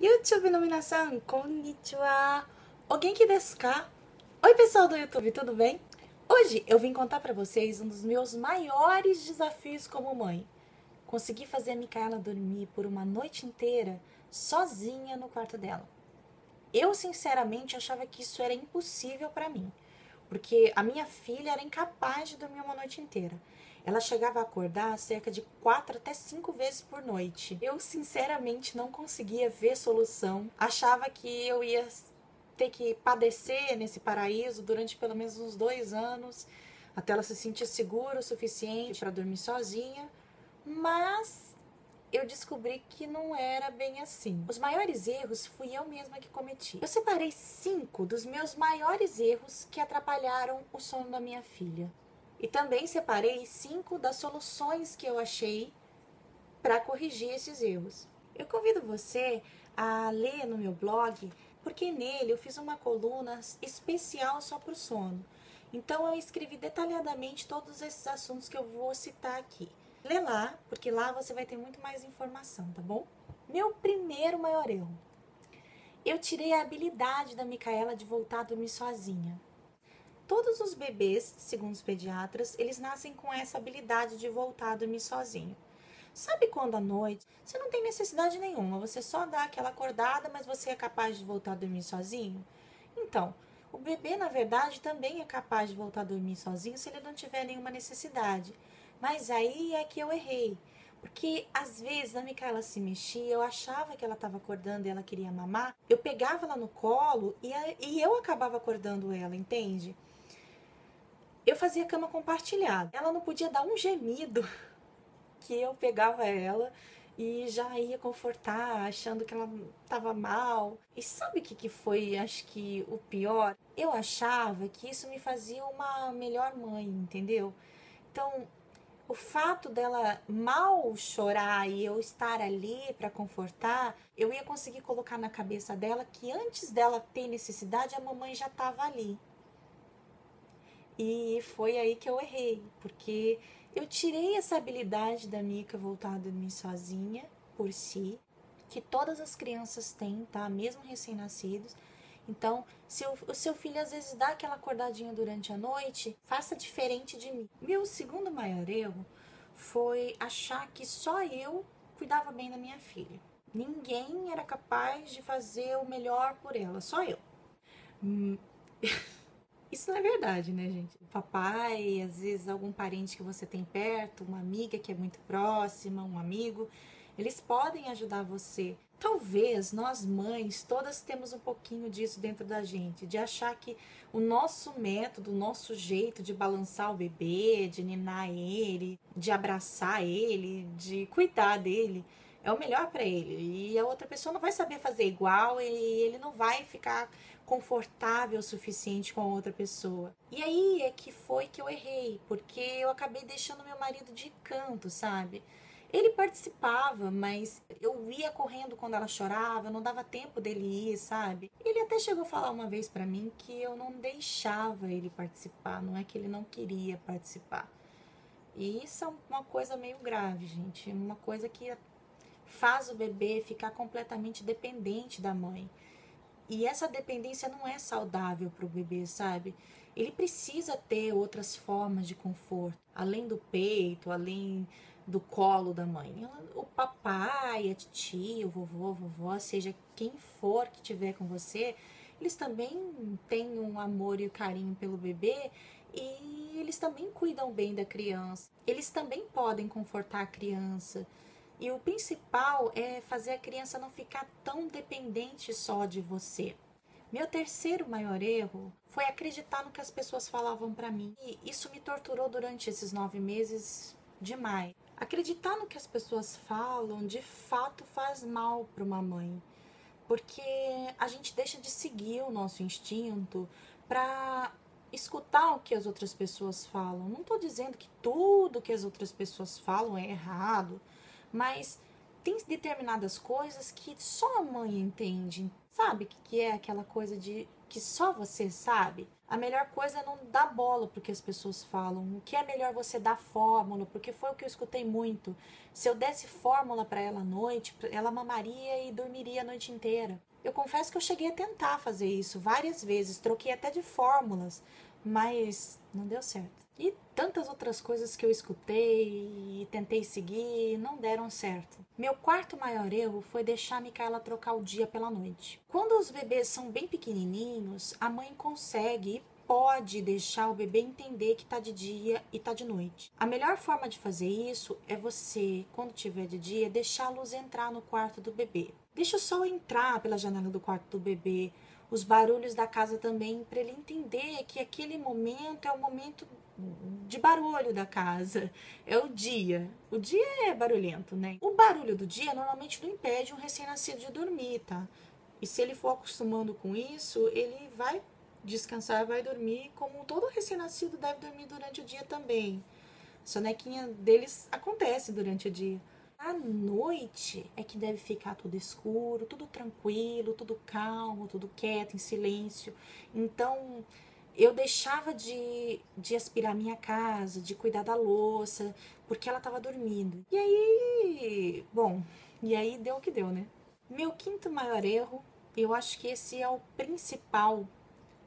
YouTubeの皆さん、こんにちは。O genki desu ka? Oi, pessoal do YouTube, tudo bem? Hoje eu vim contar pra vocês um dos meus maiores desafios como mãe. Consegui fazer a Micaela dormir por uma noite inteira sozinha no quarto dela. Eu, sinceramente, achava que isso era impossível pra mim, porque a minha filha era incapaz de dormir uma noite inteira. Ela chegava a acordar cerca de 4 até 5 vezes por noite. Eu, sinceramente, não conseguia ver solução. Achava que eu ia ter que padecer nesse paraíso durante pelo menos uns 2 anos, até ela se sentir segura o suficiente para dormir sozinha. Mas eu descobri que não era bem assim. Os maiores erros fui eu mesma que cometi. Eu separei 5 dos meus maiores erros que atrapalharam o sono da minha filha. E também separei 5 das soluções que eu achei para corrigir esses erros. Eu convido você a ler no meu blog, porque nele eu fiz uma coluna especial só para o sono. Então eu escrevi detalhadamente todos esses assuntos que eu vou citar aqui. Lê lá, porque lá você vai ter muito mais informação, tá bom? Meu primeiro maior erro. Eu tirei a habilidade da Micaela de voltar a dormir sozinha. Todos os bebês, segundo os pediatras, eles nascem com essa habilidade de voltar a dormir sozinho. Sabe quando à noite você não tem necessidade nenhuma, você só dá aquela acordada, mas você é capaz de voltar a dormir sozinho? Então, o bebê, na verdade, também é capaz de voltar a dormir sozinho se ele não tiver nenhuma necessidade. Mas aí é que eu errei. Porque às vezes a Micaela se mexia, eu achava que ela estava acordando e ela queria mamar, eu pegava ela no colo e eu acabava acordando ela, entende? Eu fazia cama compartilhada. Ela não podia dar um gemido que eu pegava ela e já ia confortar, achando que ela estava mal. E sabe o que foi, acho que o pior? Eu achava que isso me fazia uma melhor mãe, entendeu? Então, o fato dela mal chorar e eu estar ali para confortar, eu ia conseguir colocar na cabeça dela que antes dela ter necessidade, a mamãe já estava ali. E foi aí que eu errei, porque eu tirei essa habilidade da Mica voltar a dormir sozinha por si, que todas as crianças têm, tá? Mesmo recém-nascidos. Então, se o seu filho às vezes dá aquela acordadinha durante a noite, faça diferente de mim. Meu segundo maior erro foi achar que só eu cuidava bem da minha filha. Ninguém era capaz de fazer o melhor por ela, só eu. Isso não é verdade, né, gente? O papai, às vezes algum parente que você tem perto, uma amiga que é muito próxima, um amigo, eles podem ajudar você. Talvez nós mães todas temos um pouquinho disso dentro da gente, de achar que o nosso método, o nosso jeito de balançar o bebê, de ninar ele, de abraçar ele, de cuidar dele, é o melhor para ele. E a outra pessoa não vai saber fazer igual e ele não vai ficar confortável o suficiente com a outra pessoa. E aí é que foi que eu errei, porque eu acabei deixando meu marido de canto, sabe? Ele participava, mas eu ia correndo quando ela chorava, não dava tempo dele ir, sabe? Ele até chegou a falar uma vez pra mim que eu não deixava ele participar, não é que ele não queria participar. E isso é uma coisa meio grave, gente, uma coisa que faz o bebê ficar completamente dependente da mãe. E essa dependência não é saudável para o bebê, sabe? Ele precisa ter outras formas de conforto, além do peito, além do colo da mãe. O papai, a titia, o vovô, a vovó, seja quem for que tiver com você, eles também têm um amor e um carinho pelo bebê e eles também cuidam bem da criança. Eles também podem confortar a criança. E o principal é fazer a criança não ficar tão dependente só de você. Meu terceiro maior erro foi acreditar no que as pessoas falavam pra mim. E isso me torturou durante esses 9 meses demais. Acreditar no que as pessoas falam de fato faz mal para uma mãe, porque a gente deixa de seguir o nosso instinto para escutar o que as outras pessoas falam. Não estou dizendo que tudo que as outras pessoas falam é errado, mas tem determinadas coisas que só a mãe entende, sabe? Sabe o que é aquela coisa de que só você sabe? A melhor coisa é não dar bola pro que as pessoas falam. O que é melhor você dar fórmula, porque foi o que eu escutei muito. Se eu desse fórmula para ela à noite, ela mamaria e dormiria a noite inteira. Eu confesso que eu cheguei a tentar fazer isso várias vezes, troquei até de fórmulas, mas não deu certo. E tantas outras coisas que eu escutei e tentei seguir não deram certo. Meu quarto maior erro foi deixar a Micaela trocar o dia pela noite. Quando os bebês são bem pequenininhos, a mãe consegue e pode deixar o bebê entender que tá de dia e tá de noite. A melhor forma de fazer isso é você, quando tiver de dia, deixar a luz entrar no quarto do bebê. Deixa o sol entrar pela janela do quarto do bebê, os barulhos da casa também, para ele entender que aquele momento é o momento de barulho da casa, é o dia. O dia é barulhento, né? O barulho do dia normalmente não impede um recém-nascido de dormir, tá? E se ele for acostumando com isso, ele vai descansar, vai dormir, como todo recém-nascido deve dormir durante o dia também. A sonequinha deles acontece durante o dia. À noite é que deve ficar tudo escuro, tudo tranquilo, tudo calmo, tudo quieto, em silêncio. Então, eu deixava de aspirar minha casa, de cuidar da louça, porque ela estava dormindo. E aí, bom, e aí deu o que deu, né? Meu quinto maior erro, eu acho que esse é o principal,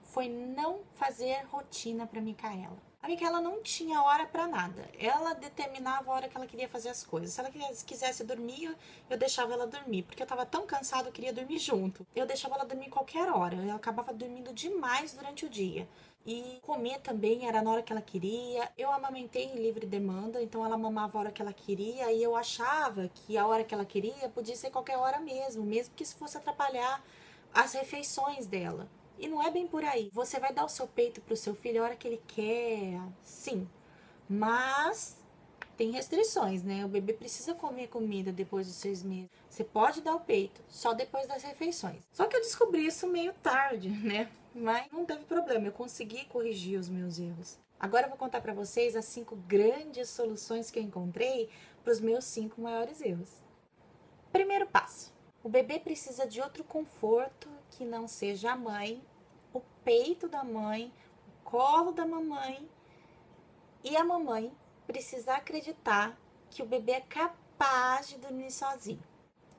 foi não fazer rotina para Micaela. A Micaela não tinha hora para nada. Ela determinava a hora que ela queria fazer as coisas. Se ela quisesse dormir, eu deixava ela dormir, porque eu tava tão cansada, eu queria dormir junto. Eu deixava ela dormir qualquer hora. Ela acabava dormindo demais durante o dia. E comer também era na hora que ela queria. Eu amamentei em livre demanda, então ela mamava a hora que ela queria. E eu achava que a hora que ela queria podia ser qualquer hora mesmo que isso fosse atrapalhar as refeições dela. E não é bem por aí. Você vai dar o seu peito pro seu filho a hora que ele quer, sim. Mas tem restrições, né? O bebê precisa comer comida depois dos 6 meses. Você pode dar o peito, só depois das refeições. Só que eu descobri isso meio tarde, né? Mas não teve problema, eu consegui corrigir os meus erros. Agora eu vou contar pra vocês as 5 grandes soluções que eu encontrei para os meus 5 maiores erros. Primeiro passo. O bebê precisa de outro conforto que não seja a mãe, o peito da mãe, o colo da mamãe, e a mamãe precisa acreditar que o bebê é capaz de dormir sozinho.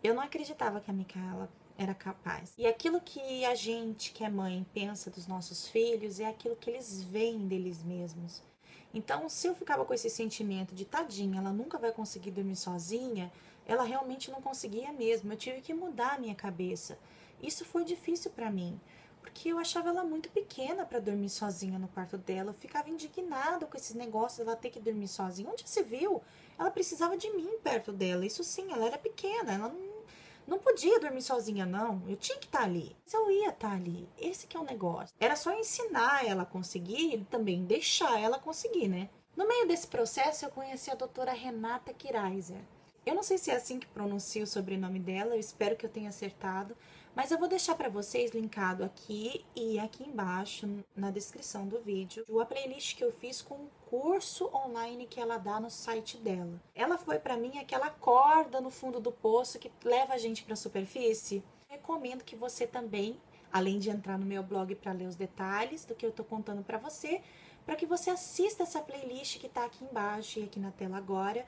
Eu não acreditava que a Micaela era capaz. E aquilo que a gente, que é mãe, pensa dos nossos filhos é aquilo que eles veem deles mesmos. Então, se eu ficava com esse sentimento de tadinha, ela nunca vai conseguir dormir sozinha, ela realmente não conseguia mesmo. Eu tive que mudar a minha cabeça. Isso foi difícil para mim, porque eu achava ela muito pequena para dormir sozinha no quarto dela. Eu ficava indignada com esses negócios dela ter que dormir sozinha. Onde se viu? Ela precisava de mim perto dela. Isso sim, ela era pequena, ela não podia dormir sozinha, não. Eu tinha que estar ali. Mas eu ia estar ali. Esse que é o negócio. Era só ensinar ela a conseguir e também deixar ela conseguir, né? No meio desse processo, eu conheci a doutora Renata Kiraiser. Eu não sei se é assim que pronuncio o sobrenome dela, eu espero que eu tenha acertado, mas eu vou deixar para vocês linkado aqui e aqui embaixo na descrição do vídeo a playlist que eu fiz com o curso online que ela dá no site dela. Ela foi para mim aquela corda no fundo do poço que leva a gente para a superfície. Recomendo que você também, além de entrar no meu blog para ler os detalhes do que eu estou contando para você, para que você assista essa playlist que está aqui embaixo e aqui na tela agora,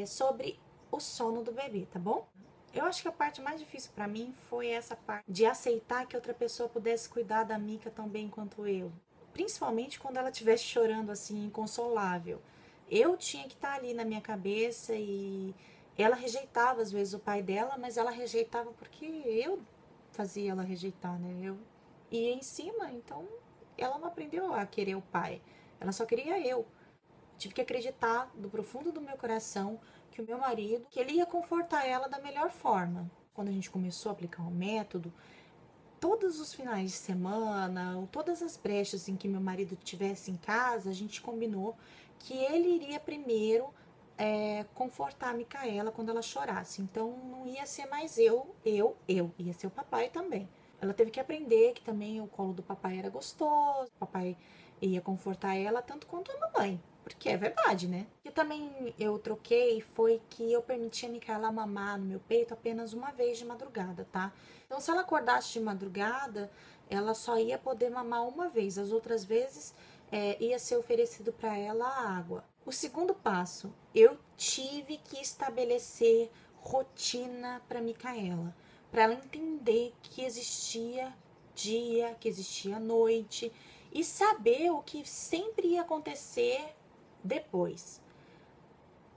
sobre o sono do bebê, tá bom? Eu acho que a parte mais difícil para mim foi essa parte de aceitar que outra pessoa pudesse cuidar da Mica tão bem quanto eu. Principalmente quando ela estivesse chorando assim, inconsolável. Eu tinha que estar ali na minha cabeça e ela rejeitava às vezes o pai dela, mas ela rejeitava porque eu fazia ela rejeitar, né? Eu ia em cima, então ela não aprendeu a querer o pai. Ela só queria eu. Tive que acreditar do profundo do meu coração que o meu marido, que ele ia confortar ela da melhor forma. Quando a gente começou a aplicar o método, todos os finais de semana, ou todas as brechas em que meu marido estivesse em casa, a gente combinou que ele iria primeiro confortar a Micaela quando ela chorasse. Então não ia ser mais eu, ia ser o papai também. Ela teve que aprender que também o colo do papai era gostoso, o papai ia confortar ela tanto quanto a mamãe. Porque é verdade, né? E também eu troquei foi que eu permitia a Micaela mamar no meu peito apenas uma vez de madrugada, tá? Então, se ela acordasse de madrugada, ela só ia poder mamar uma vez. As outras vezes, ia ser oferecido para ela a água. O segundo passo, eu tive que estabelecer rotina para Micaela, para ela entender que existia dia, que existia noite e saber o que sempre ia acontecer depois.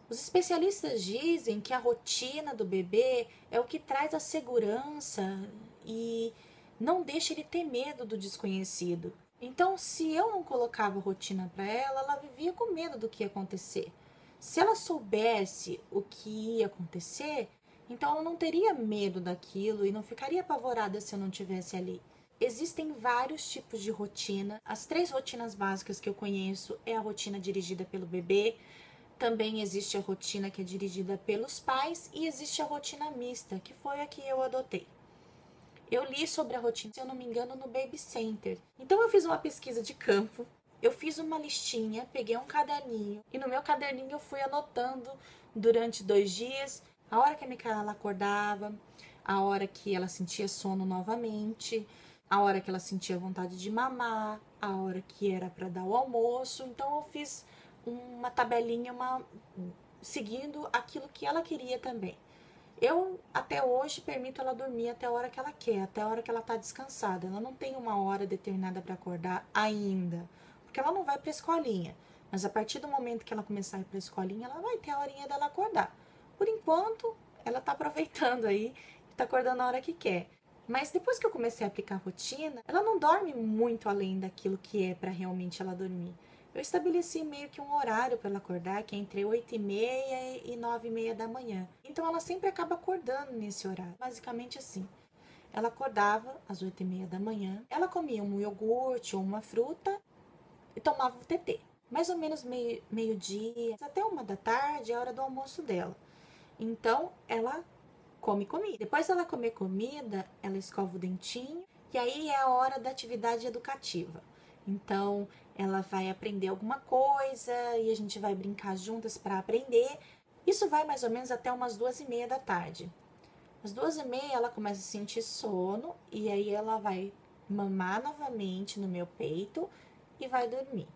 Os especialistas dizem que a rotina do bebê é o que traz a segurança e não deixa ele ter medo do desconhecido. Então, se eu não colocava rotina para ela, ela vivia com medo do que ia acontecer. Se ela soubesse o que ia acontecer, então ela não teria medo daquilo e não ficaria apavorada se eu não estivesse ali. Existem vários tipos de rotina. As 3 rotinas básicas que eu conheço é a rotina dirigida pelo bebê, também existe a rotina que é dirigida pelos pais e existe a rotina mista, que foi a que eu adotei. Eu li sobre a rotina, se eu não me engano, no Baby Center. Então eu fiz uma pesquisa de campo, eu fiz uma listinha, peguei um caderninho e no meu caderninho eu fui anotando durante 2 dias a hora que a Micaela acordava, a hora que ela sentia sono novamente, a hora que ela sentia vontade de mamar, a hora que era para dar o almoço. Então eu fiz uma tabelinha, seguindo aquilo que ela queria também. Eu, até hoje, permito ela dormir até a hora que ela quer, até a hora que ela tá descansada. Ela não tem uma hora determinada para acordar ainda, porque ela não vai pra escolinha. Mas a partir do momento que ela começar a ir pra escolinha, ela vai ter a horinha dela acordar. Por enquanto, ela tá aproveitando aí, tá acordando a hora que quer. Mas depois que eu comecei a aplicar a rotina, ela não dorme muito além daquilo que é para realmente ela dormir. Eu estabeleci meio que um horário para ela acordar, que é entre 8h30 e 9h30 da manhã. Então ela sempre acaba acordando nesse horário. Basicamente assim. Ela acordava às 8h30 da manhã, ela comia um iogurte ou uma fruta e tomava o tetê. Mais ou menos meio-dia, até 1 da tarde é a hora do almoço dela. Então ela come comida. Depois dela comer comida, ela escova o dentinho e aí é a hora da atividade educativa. Então, ela vai aprender alguma coisa e a gente vai brincar juntas para aprender. Isso vai mais ou menos até umas 2h30 da tarde. Às 2h30 ela começa a sentir sono e aí ela vai mamar novamente no meu peito e vai dormir.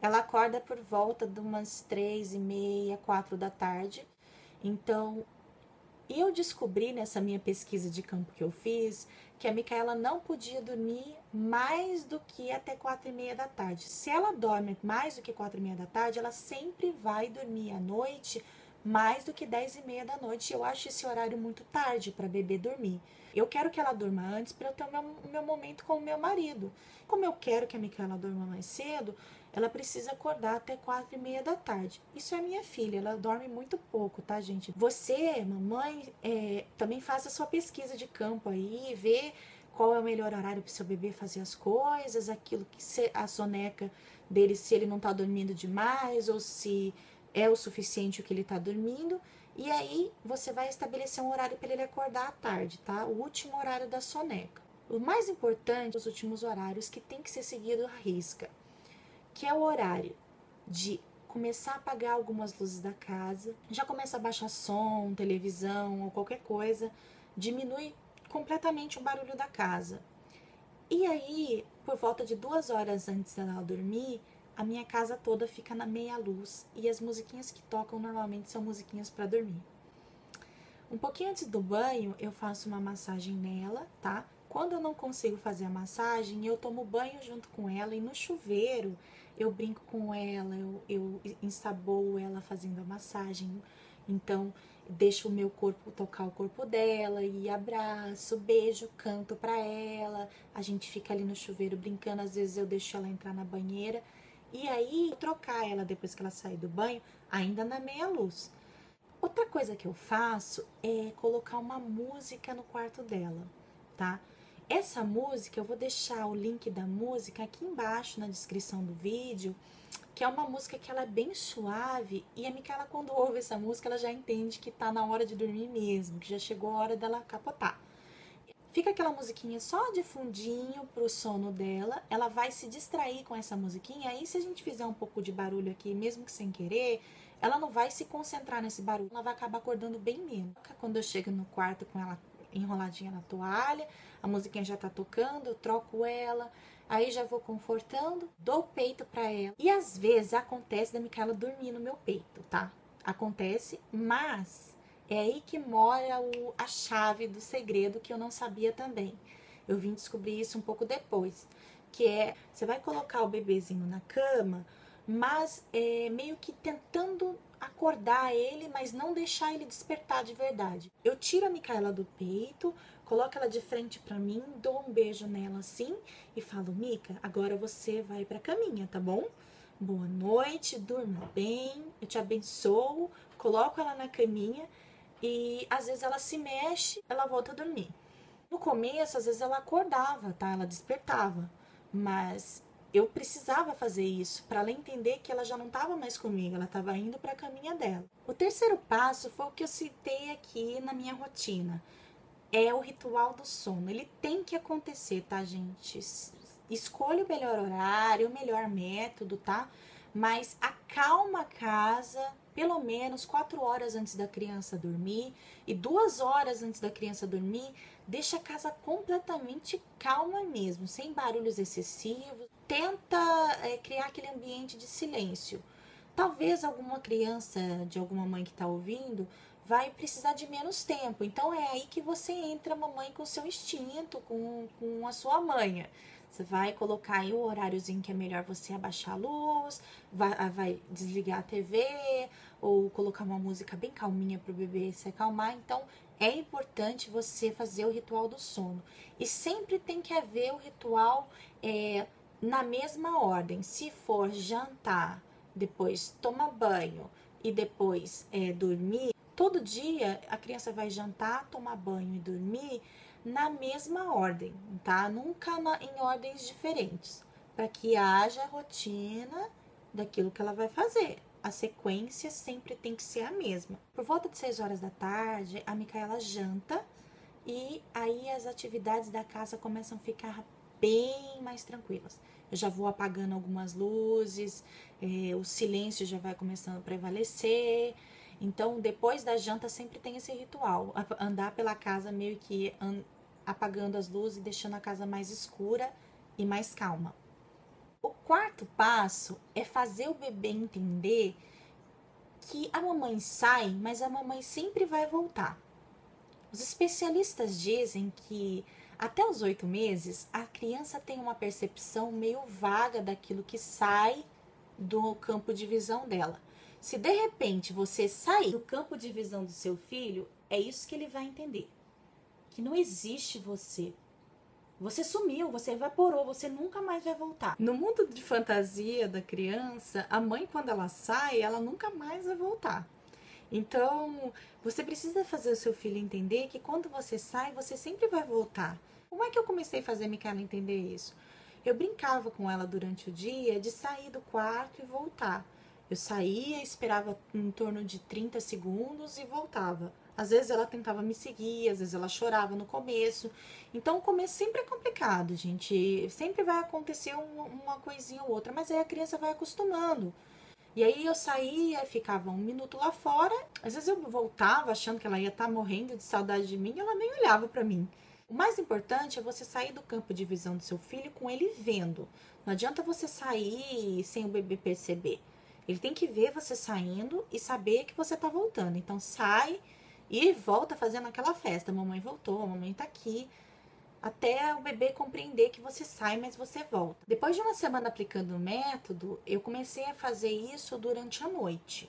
Ela acorda por volta de umas 3h30, 4 da tarde. Então, eu descobri nessa minha pesquisa de campo que eu fiz que a Micaela não podia dormir mais do que até 4h30 da tarde. Se ela dorme mais do que 4h30 da tarde, ela sempre vai dormir à noite mais do que 10h30 da noite. Eu acho esse horário muito tarde para bebê dormir. Eu quero que ela durma antes para eu ter o meu momento com o meu marido. Como eu quero que a Micaela durma mais cedo, ela precisa acordar até 4h30 da tarde. Isso é minha filha, ela dorme muito pouco, tá, gente? Você, mamãe, também faça a sua pesquisa de campo aí, vê qual é o melhor horário para seu bebê fazer as coisas, aquilo que a soneca dele, se ele não tá dormindo demais ou se é o suficiente o que ele tá dormindo. E aí você vai estabelecer um horário para ele acordar à tarde, tá? O último horário da soneca. O mais importante, os últimos horários que tem que ser seguido à risca, que é o horário de começar a apagar algumas luzes da casa, já começa a baixar som, televisão ou qualquer coisa, diminui completamente o barulho da casa. E aí, por volta de 2 horas antes dela dormir, a minha casa toda fica na meia luz e as musiquinhas que tocam normalmente são musiquinhas para dormir. Um pouquinho antes do banho, eu faço uma massagem nela, tá? Quando eu não consigo fazer a massagem, eu tomo banho junto com ela e no chuveiro eu brinco com ela, eu ensaboo ela fazendo a massagem. Então, deixo o meu corpo tocar o corpo dela e abraço, beijo, canto pra ela. A gente fica ali no chuveiro brincando, às vezes eu deixo ela entrar na banheira. E aí, trocar ela depois que ela sair do banho, ainda na meia luz. Outra coisa que eu faço é colocar uma música no quarto dela, tá? Essa música, eu vou deixar o link da música aqui embaixo na descrição do vídeo, que é uma música que ela é bem suave e a Micaela, quando ouve essa música, ela já entende que tá na hora de dormir mesmo, que já chegou a hora dela capotar. Fica aquela musiquinha só de fundinho pro sono dela. Ela vai se distrair com essa musiquinha. Aí se a gente fizer um pouco de barulho aqui, mesmo que sem querer, ela não vai se concentrar nesse barulho. Ela vai acabar acordando bem menos. Quando eu chego no quarto com ela enroladinha na toalha, a musiquinha já tá tocando, eu troco ela. Aí já vou confortando, dou o peito pra ela. E às vezes acontece da Micaela dormir no meu peito, tá? Acontece, mas é aí que mora a chave do segredo que eu não sabia também. Eu vim descobrir isso um pouco depois. Que é, você vai colocar o bebezinho na cama, mas meio que tentando acordar ele, mas não deixar ele despertar de verdade. Eu tiro a Micaela do peito, coloco ela de frente pra mim, dou um beijo nela assim e falo: Mica, agora você vai pra caminha, tá bom? Boa noite, durma bem, eu te abençoo, coloco ela na caminha e às vezes ela se mexe, ela volta a dormir. No começo, às vezes ela acordava, tá? Ela despertava, mas eu precisava fazer isso para ela entender que ela já não estava mais comigo, ela estava indo para a caminha dela. O terceiro passo foi o que eu citei aqui na minha rotina. É o ritual do sono. Ele tem que acontecer, tá, gente? Escolha o melhor horário, o melhor método, tá? Mas acalma a casa pelo menos 4 horas antes da criança dormir e 2 horas antes da criança dormir. Deixa a casa completamente calma mesmo, sem barulhos excessivos. Tenta criar aquele ambiente de silêncio. Talvez alguma criança de alguma mãe que está ouvindo vai precisar de menos tempo. Então é aí que você entra, mamãe, com o seu instinto, com a sua manha. Você vai colocar aí o horáriozinho que é melhor você abaixar a luz, vai desligar a TV, ou colocar uma música bem calminha para o bebê se acalmar. Então é importante você fazer o ritual do sono. E sempre tem que haver o ritual na mesma ordem. Se for jantar, depois tomar banho e depois dormir, todo dia a criança vai jantar, tomar banho e dormir na mesma ordem, tá? Nunca em ordens diferentes, para que haja rotina daquilo que ela vai fazer. A sequência sempre tem que ser a mesma. Por volta de 6 horas da tarde, a Micaela janta e aí as atividades da casa começam a ficar bem mais tranquilas. Eu já vou apagando algumas luzes, o silêncio já vai começando a prevalecer. Então, depois da janta sempre tem esse ritual, andar pela casa meio que apagando as luzes e deixando a casa mais escura e mais calma. O quarto passo é fazer o bebê entender que a mamãe sai, mas a mamãe sempre vai voltar. Os especialistas dizem que até os 8 meses a criança tem uma percepção meio vaga daquilo que sai do campo de visão dela. Se de repente você sair do campo de visão do seu filho, é isso que ele vai entender. Que não existe você. Você sumiu, você evaporou, você nunca mais vai voltar. No mundo de fantasia da criança, a mãe, quando ela sai, ela nunca mais vai voltar. Então, você precisa fazer o seu filho entender que quando você sai, você sempre vai voltar. Como é que eu comecei a fazer a Micaela entender isso? Eu brincava com ela durante o dia de sair do quarto e voltar. Eu saía, esperava em torno de 30 segundos e voltava. Às vezes ela tentava me seguir, às vezes ela chorava no começo. Então o começo sempre é complicado, gente. Sempre vai acontecer uma coisinha ou outra, mas aí a criança vai acostumando. E aí eu saía, ficava 1 minuto lá fora. Às vezes eu voltava achando que ela ia estar morrendo de saudade de mim e ela nem olhava pra mim. O mais importante é você sair do campo de visão do seu filho com ele vendo. Não adianta você sair sem o bebê perceber. Ele tem que ver você saindo e saber que você tá voltando. Então sai e volta fazendo aquela festa. Mamãe voltou, mamãe tá aqui. Até o bebê compreender que você sai, mas você volta. Depois de uma semana aplicando o método, eu comecei a fazer isso durante a noite.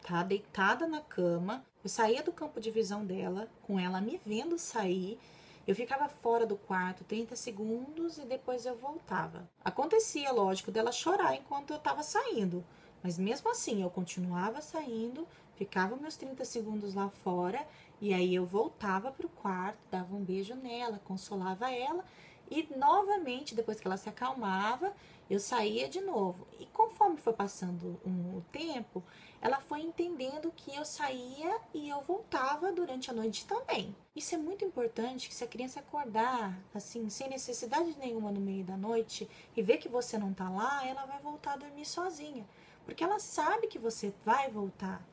Tá? Deitada na cama, eu saía do campo de visão dela, com ela me vendo sair. Eu ficava fora do quarto 30 segundos e depois eu voltava. Acontecia, lógico, dela chorar enquanto eu tava saindo. Mas mesmo assim, eu continuava saindo, ficava meus 30 segundos lá fora e aí eu voltava pro quarto, dava um beijo nela, consolava ela E novamente, depois que ela se acalmava, eu saía de novo. E conforme foi passando o tempo, ela foi entendendo que eu saía e eu voltava durante a noite também. Isso é muito importante, que se a criança acordar, assim, sem necessidade nenhuma no meio da noite e ver que você não tá lá, ela vai voltar a dormir sozinha. Porque ela sabe que você vai voltar.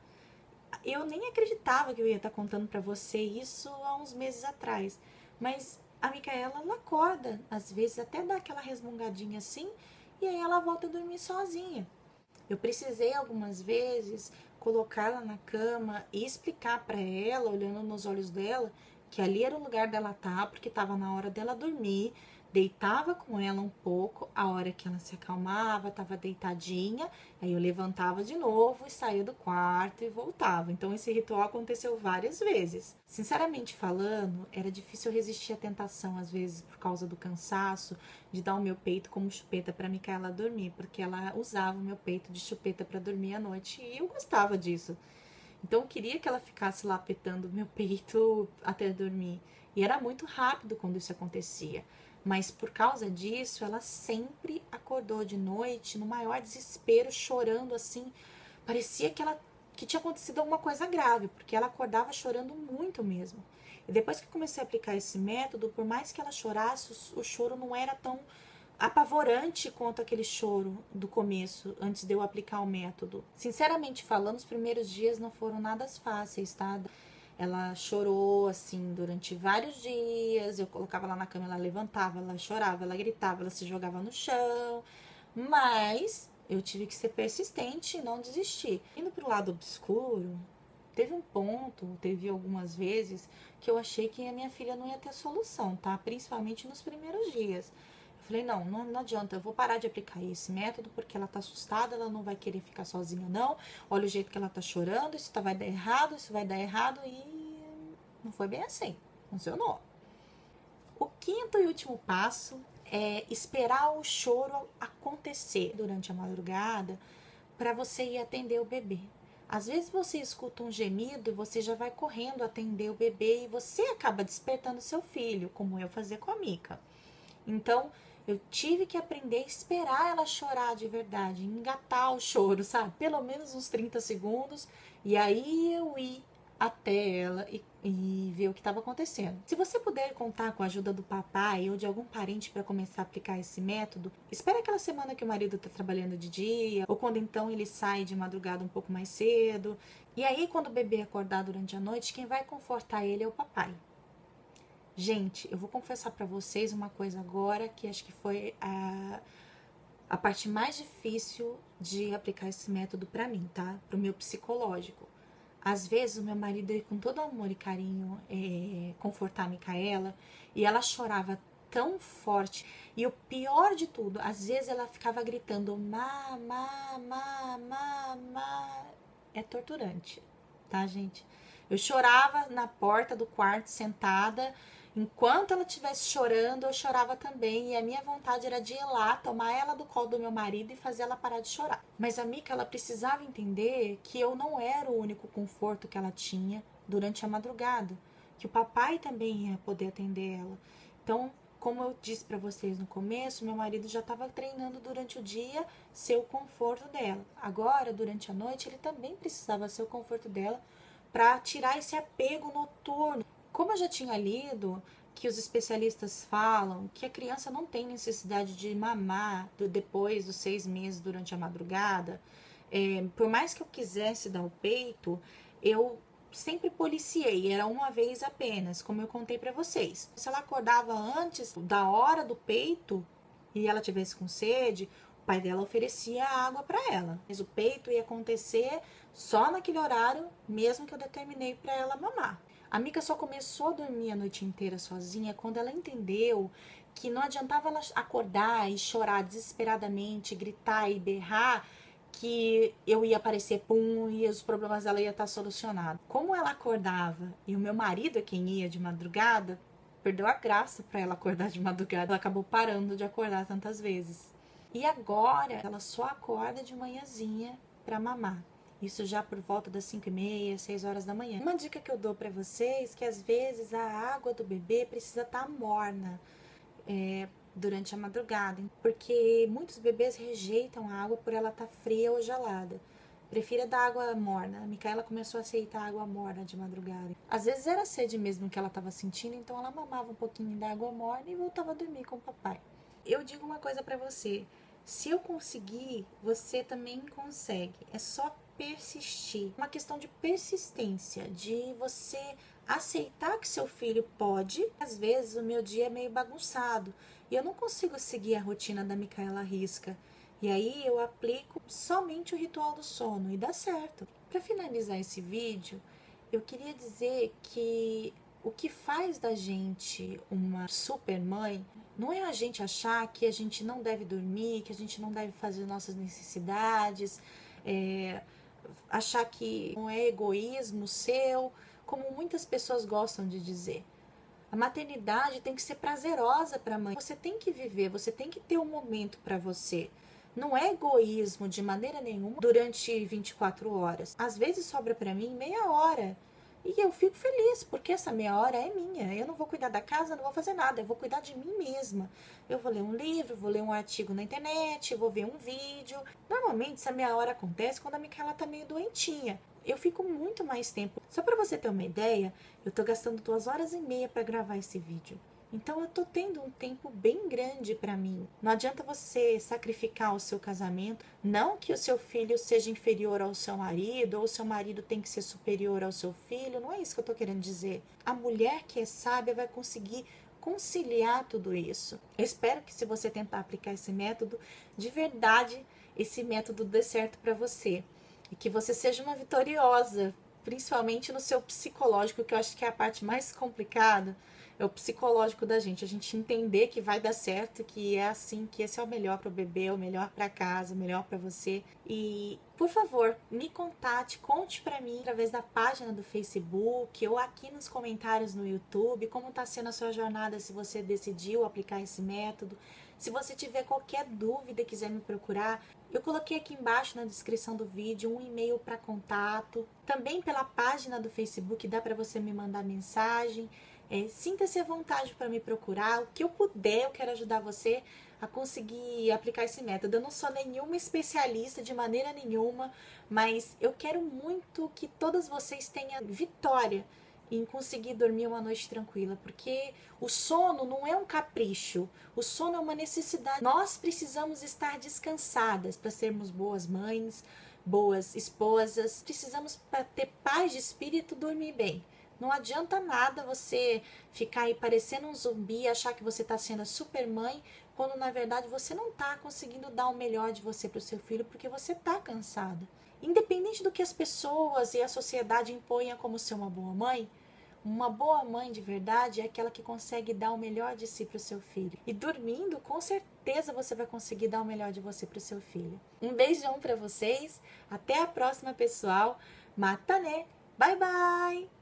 Eu nem acreditava que eu ia estar contando para você isso há uns meses atrás. Mas a Micaela, ela acorda, às vezes até dá aquela resmungadinha assim, e aí ela volta a dormir sozinha. Eu precisei algumas vezes colocá-la na cama e explicar para ela, olhando nos olhos dela, que ali era o lugar dela estar, porque estava na hora dela dormir. Deitava com ela um pouco, a hora que ela se acalmava, estava deitadinha, aí eu levantava de novo e saía do quarto e voltava. Então esse ritual aconteceu várias vezes. Sinceramente falando, era difícil resistir à tentação, às vezes por causa do cansaço, de dar o meu peito como chupeta para Micaela dormir, porque ela usava o meu peito de chupeta para dormir à noite e eu gostava disso. Então eu queria que ela ficasse lá petando o meu peito até dormir. E era muito rápido quando isso acontecia. Mas por causa disso, ela sempre acordou de noite no maior desespero, chorando assim. Parecia que tinha acontecido alguma coisa grave, porque ela acordava chorando muito mesmo. E depois que comecei a aplicar esse método, por mais que ela chorasse, o choro não era tão apavorante quanto aquele choro do começo, antes de eu aplicar o método. Sinceramente falando, os primeiros dias não foram nada fáceis, tá? Ela chorou, assim, durante vários dias. Eu colocava ela na cama, ela levantava, ela chorava, ela gritava, ela se jogava no chão. Mas eu tive que ser persistente e não desistir. Indo pro lado obscuro, teve um ponto, teve algumas vezes que eu achei que a minha filha não ia ter solução, tá? Principalmente nos primeiros dias. Eu falei, não adianta, eu vou parar de aplicar esse método porque ela tá assustada, ela não vai querer ficar sozinha não. Olha o jeito que ela tá chorando, vai dar errado, isso vai dar errado e não foi bem assim, funcionou. O quinto e último passo é esperar o choro acontecer durante a madrugada para você ir atender o bebê. Às vezes você escuta um gemido e você já vai correndo atender o bebê e você acaba despertando seu filho, como eu fazia com a Mica. Então, eu tive que aprender a esperar ela chorar de verdade, engatar o choro, sabe? Pelo menos uns 30 segundos, e aí eu ir até ela e ver o que estava acontecendo. Se você puder contar com a ajuda do papai ou de algum parente para começar a aplicar esse método, espere aquela semana que o marido está trabalhando de dia, ou quando então ele sai de madrugada um pouco mais cedo. E aí, quando o bebê acordar durante a noite, quem vai confortar ele é o papai. Gente, eu vou confessar pra vocês uma coisa agora que acho que foi a parte mais difícil de aplicar esse método pra mim, tá? Pro meu psicológico. Às vezes o meu marido ia com todo amor e carinho confortar a Micaela e ela chorava tão forte. E o pior de tudo, às vezes ela ficava gritando má. É torturante, tá, gente? Eu chorava na porta do quarto, sentada. Enquanto ela estivesse chorando, eu chorava também. E a minha vontade era de ir lá, tomar ela do colo do meu marido e fazer ela parar de chorar. Mas a Mica, ela precisava entender que eu não era o único conforto que ela tinha durante a madrugada. Que o papai também ia poder atender ela. Então, como eu disse para vocês no começo, meu marido já estava treinando durante o dia ser o conforto dela. Agora, durante a noite, ele também precisava ser o conforto dela para tirar esse apego noturno. Como eu já tinha lido que os especialistas falam que a criança não tem necessidade de mamar depois dos 6 meses durante a madrugada, por mais que eu quisesse dar o peito, eu sempre policiei, era uma vez apenas, como eu contei para vocês. Se ela acordava antes da hora do peito e ela tivesse com sede, o pai dela oferecia água para ela. Mas o peito ia acontecer só naquele horário, mesmo que eu determinei para ela mamar. A Mica só começou a dormir a noite inteira sozinha quando ela entendeu que não adiantava ela acordar e chorar desesperadamente, gritar e berrar, que eu ia aparecer, pum, e os problemas dela iam estar solucionados. Como ela acordava e o meu marido é quem ia de madrugada, perdeu a graça para ela acordar de madrugada. Ela acabou parando de acordar tantas vezes. E agora ela só acorda de manhãzinha para mamar. Isso já por volta das 5h30, 6 horas da manhã. Uma dica que eu dou para vocês é que às vezes a água do bebê precisa estar morna. durante a madrugada, porque muitos bebês rejeitam a água por ela estar fria ou gelada. Prefira dar água morna. A Micaela começou a aceitar água morna de madrugada. Às vezes era sede mesmo que ela estava sentindo, então ela mamava um pouquinho da água morna e voltava a dormir com o papai. Eu digo uma coisa pra você: se eu conseguir, você também consegue. É só persistir. Uma questão de persistência, de você aceitar que seu filho pode. Às vezes o meu dia é meio bagunçado e eu não consigo seguir a rotina da Micaela à risca. E aí eu aplico somente o ritual do sono e dá certo. Para finalizar esse vídeo, eu queria dizer que o que faz da gente uma super mãe não é a gente achar que a gente não deve dormir, que a gente não deve fazer nossas necessidades, achar que não é egoísmo seu, como muitas pessoas gostam de dizer. A maternidade tem que ser prazerosa para a mãe. Você tem que viver, você tem que ter um momento para você. Não é egoísmo de maneira nenhuma durante 24 horas. Às vezes sobra para mim meia hora. E eu fico feliz, porque essa meia hora é minha. Eu não vou cuidar da casa, não vou fazer nada. Eu vou cuidar de mim mesma. Eu vou ler um livro, vou ler um artigo na internet, vou ver um vídeo. Normalmente essa meia hora acontece quando a Micaela tá meio doentinha. Eu fico muito mais tempo. Só para você ter uma ideia, eu tô gastando 2 horas e meia para gravar esse vídeo. Então eu tô tendo um tempo bem grande para mim. Não adianta você sacrificar o seu casamento, não que o seu filho seja inferior ao seu marido, ou o seu marido tem que ser superior ao seu filho, não é isso que eu tô querendo dizer. A mulher que é sábia vai conseguir conciliar tudo isso. Eu espero que, se você tentar aplicar esse método, de verdade, esse método dê certo para você. E que você seja uma vitoriosa, principalmente no seu psicológico, que eu acho que é a parte mais complicada. É o psicológico da gente, a gente entender que vai dar certo, que é assim, que esse é o melhor para o bebê, o melhor para casa, o melhor para você. E, por favor, me contate, conte para mim através da página do Facebook ou aqui nos comentários no YouTube, como está sendo a sua jornada, se você decidiu aplicar esse método. Se você tiver qualquer dúvida e quiser me procurar, eu coloquei aqui embaixo na descrição do vídeo um e-mail para contato. Também pela página do Facebook dá para você me mandar mensagem. Sinta-se à vontade para me procurar. O que eu puder, eu quero ajudar você a conseguir aplicar esse método. Eu não sou nenhuma especialista de maneira nenhuma, mas eu quero muito que todas vocês tenham vitória em conseguir dormir uma noite tranquila, porque o sono não é um capricho, o sono é uma necessidade. Nós precisamos estar descansadas para sermos boas mães, boas esposas. Precisamos, para ter paz de espírito, dormir bem. Não adianta nada você ficar aí parecendo um zumbi e achar que você está sendo a super mãe, quando na verdade você não está conseguindo dar o melhor de você para o seu filho, porque você está cansada. Independente do que as pessoas e a sociedade imponham como ser uma boa mãe de verdade é aquela que consegue dar o melhor de si para o seu filho. E dormindo, com certeza você vai conseguir dar o melhor de você para o seu filho. Um beijão para vocês, até a próxima, pessoal. Mata, né? Bye, bye!